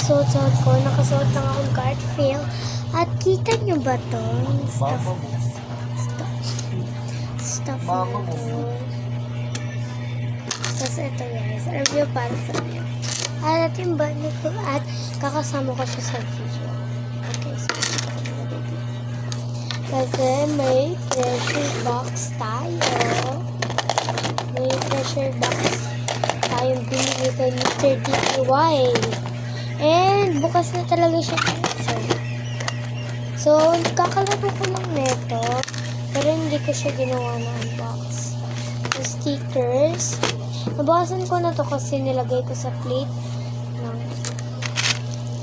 suot ko. Nakasuot lang akong Garfield. At kita nyo ba to? Stuff na to. Tapos ito guys, review para sa inyo. At yung bag ko at kakasama ko siya sa video. Okay, so kasi may treasure box tayo. May treasure box tayong binigay kay Mr. DIY. And bukas na talaga siya. So, kakalaro ko lang neto. Pero hindi ko siya ginawa na unbox. So, stickers. Nabawasan ko na to kasi nilagay ko sa plate.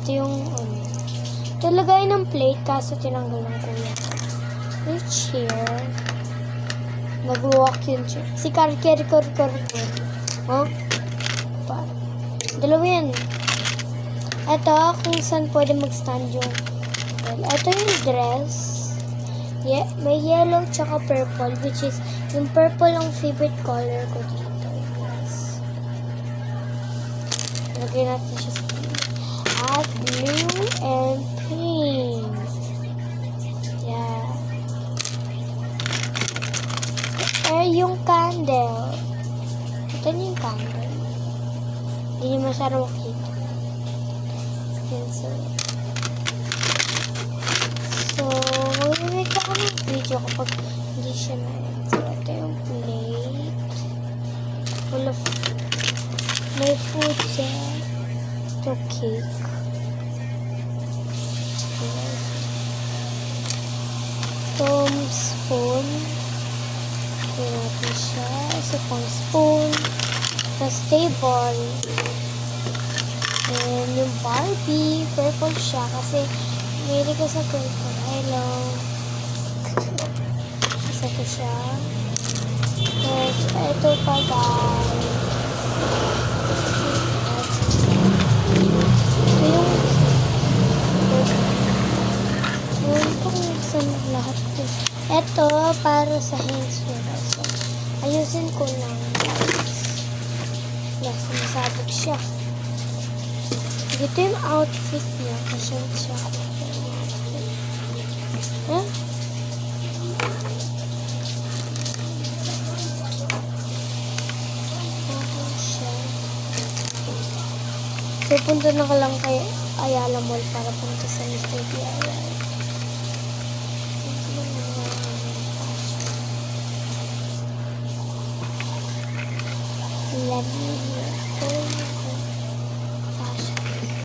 Ito yung ito lagay ng plate kaso tinanggal ng kuya. Yung chair. Nag-walk yun chair. Si Carker. Oh? Dalawa yan. Ito kung saan pwede mag-stand yung ito yung dress. Yeah, may yellow tsaka purple, which is yung purple ang favorite color ko dito. Yes. Lagyan natin siya sa at blue and pink. Yeah. Yung candle. Ito yung candle. Hindi niyo masyadong makita. Yan, so, mag-make ako ng video kapag hindi siya na yan. So, ito yung plate. Full of may food dyan. Ito cake. Ito spoon. Ito natin siya. Isa pang spoon. Tapos table. And yung Barbie. Purple siya kasi may ko sa purple. Hello. Isa ko siya. Tapos ito pa guys. Lahat ito. Ito para sa hands ko. So, ayusin ko lang. Yes, masabog siya. Ito yung outfit niya. Kasi siya. Huh? So, punta na ka lang kay Ayala Mall para punta sa Mr. DIY. Let me hear.